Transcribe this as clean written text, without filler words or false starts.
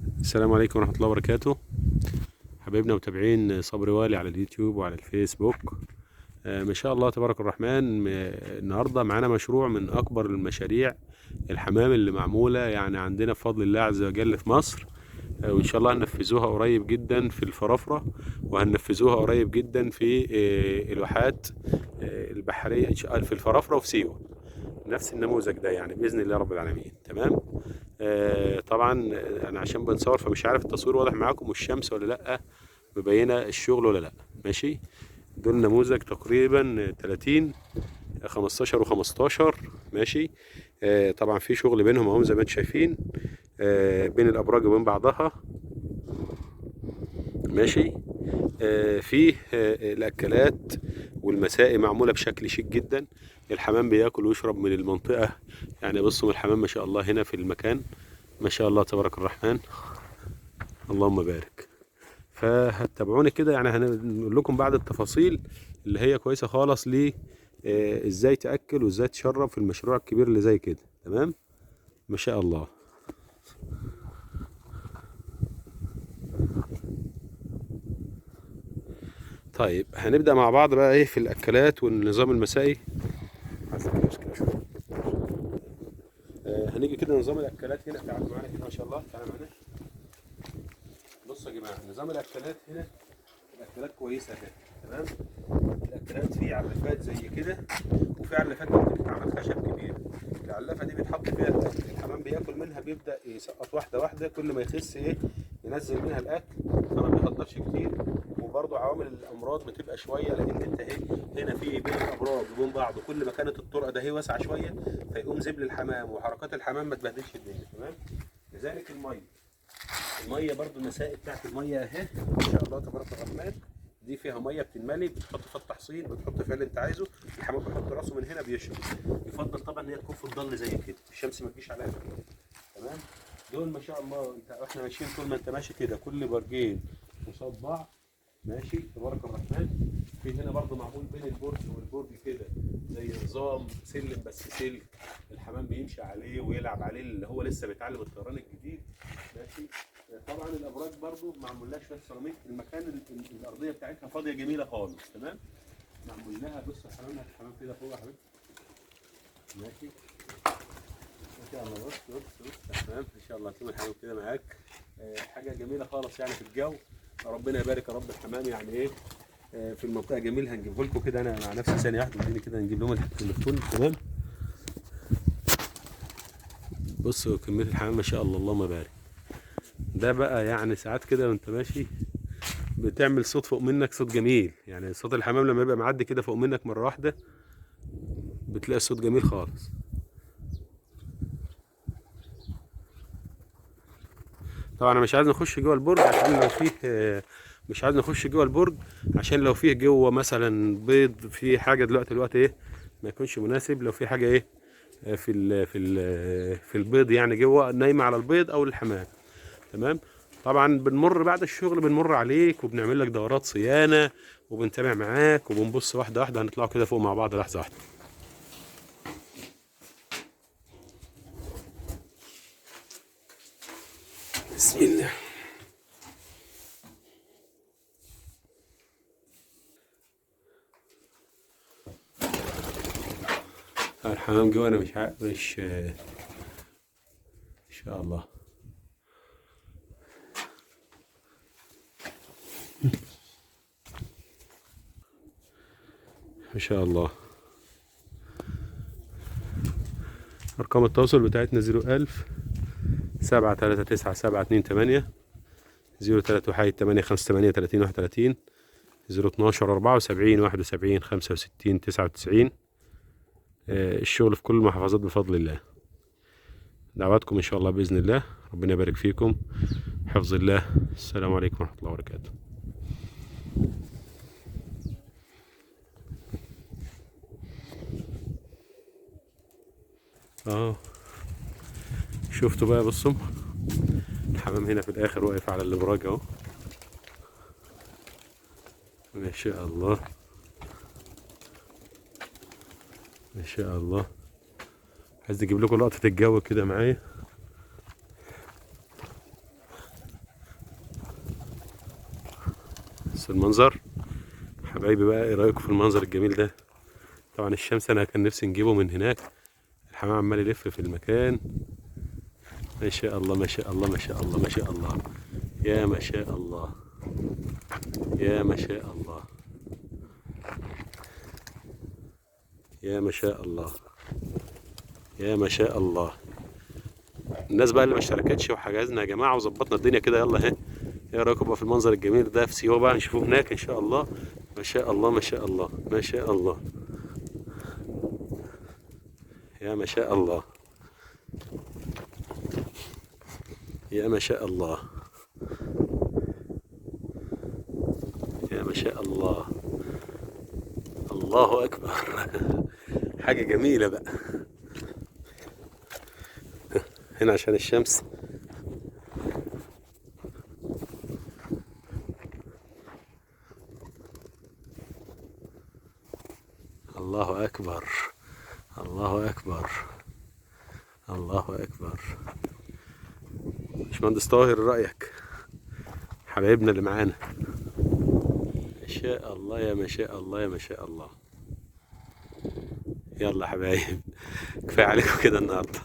السلام عليكم ورحمة الله وبركاته. حبايبنا متابعين صبري والي على اليوتيوب وعلى الفيسبوك. ما شاء الله تبارك الرحمن. النهاردة معانا مشروع من أكبر المشاريع الحمام اللي معمولة يعني عندنا بفضل الله عز وجل في مصر. وإن شاء الله هننفذوها قريب جدا في الفرافرة، وهننفذوها قريب جدا في الواحات البحرية إن شاء الله في الفرافرة وفي سيوة. نفس النموذج ده يعني بإذن الله رب العالمين. تمام. طبعا انا عشان بنصور فمش عارف التصوير واضح معاكم والشمس ولا لا، مبينه الشغل ولا لا. ماشي. دول نموذج تقريبا 30 15 و15. ماشي. طبعا في شغل بينهم اهم زي ما انتم شايفين، بين الابراج وبين بعضها. ماشي. فيه الاكلات والمسائي معموله بشكل شيك جدا. الحمام بياكل ويشرب من المنطقه. يعني بصوا الحمام ما شاء الله هنا في المكان، ما شاء الله تبارك الرحمن، اللهم بارك. فهتتابعوني كده يعني هنقول لكم بعض التفاصيل اللي هي كويسه خالص ليه، ازاي تاكل وازاي تشرب في المشروع الكبير اللي زي كده. تمام. ما شاء الله. طيب هنبدا مع بعض بقى ايه في الاكلات والنظام المسائي. هنيجي كده نظام الاكلات هنا. تعالوا معانا كده ما شاء الله، تعالوا معانا. بصوا يا جماعه نظام الاكلات هنا، الاكلات كويسه اهي. تمام. الاكلات في علافات زي كده، وفي علافات بتتعمل خشب كبير. العلافه دي بيتحط فيها الاكل، الحمام بياكل منها، بيبدا يسقط واحده واحده، كل ما يخس ايه ينزل منها الاكل، فما بيهدرش كتير. وبرضه عوامل الامراض بتبقى شويه، لان انت اهي هنا في بين الابراج وبين بعض، كل ما كانت الطرقه ده هي واسعه شويه فيقوم زبل الحمام وحركات الحمام ما تبهدلش الدنيا. تمام. لذلك الميه برضو المسائل بتاعت الميه اهي ما شاء الله تبارك الرحمن. دي فيها ميه بتتملي، بتحط فيها التحصين، بتحط فيها اللي انت عايزه. الحمام بيحط راسه من هنا بيشرب. يفضل طبعا ان هي تكون في الظل زي كده، الشمس ما تجيش عليها. تمام. دول ما شاء الله انت احنا ماشيين طول ما انت ماشي كده كل برجين قصاد بعض. ماشي تبارك الرحمن. في هنا برضو معمول بين البرج والبرج كده زي نظام سلم بس سلك، الحمام بيمشي عليه ويلعب عليه اللي هو لسه بيتعلم الطيران الجديد. ماشي. طبعا الابراج برضو معمول لها شويه سيراميك، المكان الارضيه بتاعتها فاضيه جميله خالص. تمام. معمول لها بص الحمام كده فوق يا حبيبي. ماشي. ما شاء الله. بص تمام ان شاء الله هتكون الحمام كده معاك. حاجه جميله خالص يعني في الجو. ربنا يبارك يا رب. الحمام يعني ايه في المنطقه جميل. هنجيبه لكم كده انا مع نفسي ثانيه واحده، اديني كده نجيب لهم التليفون. تمام. بصوا كميه الحمام ما شاء الله اللهم بارك. ده بقى يعني ساعات كده وانت ماشي بتعمل صوت فوق منك، صوت جميل. يعني صوت الحمام لما يبقى معدي كده فوق منك مره واحده بتلاقي الصوت جميل خالص. طبعا انا مش عايز نخش جوه البرج عشان لو فيه مش عايز نخش جوه البرج عشان لو فيه جوه مثلا بيض في حاجه دلوقتي ايه ما يكونش مناسب. لو في حاجه ايه في البيض يعني جوه نايمه على البيض او الحمام. تمام. طبعا بنمر بعد الشغل بنمر عليك وبنعمل لك دورات صيانه وبنتابع معاك وبنبص واحده واحده. هنطلعوا كده فوق مع بعض لحظه واحده. بسم الله. الحمام جوه انا مش مش ان شاء الله. ما شاء الله. ارقام التواصل بتاعتنا 01000 739 728 031 858 30 31 012 74 71 65 99. الشغل في كل المحافظات بفضل الله. دعواتكم ان شاء الله باذن الله. ربنا يبارك فيكم. حفظ الله. السلام عليكم ورحمه الله وبركاته. اه شفتوا بقى بصوا الحمام هنا في الاخر واقف على الابراج اهو. ما شاء الله. ما شاء الله. عايز اجيب لكم لقطه الجو كده معايا. بص المنظر حبايبي بقى، ايه رايكم في المنظر الجميل ده؟ طبعا الشمس انا كان نفسي نجيبه من هناك، الحمام عمال يلف في المكان. ما شاء الله ما شاء الله ما شاء الله ما شاء الله، يا ما شاء الله، يا ما شاء الله، يا ما شاء الله، يا ما شاء الله. الناس بقى اللي ما اشتركتش وحجزنا يا جماعه وظبطنا الدنيا كده، يلا اهي، ايه رايكم بقى في المنظر الجميل ده في سيوه بقى؟ نشوفوه هناك ان شاء الله. ما شاء الله ما شاء الله ما شاء الله، يا ما شاء الله، يا ما شاء الله، يا ما شاء الله، الله اكبر. حاجه جميله بقى هنا عشان الشمس. الله أكبر، الله أكبر، الله أكبر. باشمهندس طاهر رأيك؟ حبايبنا اللي معانا، ما شاء الله يا ما شاء الله يا ما شاء الله. يلا حبايب، كفاية عليكم كده النهارده.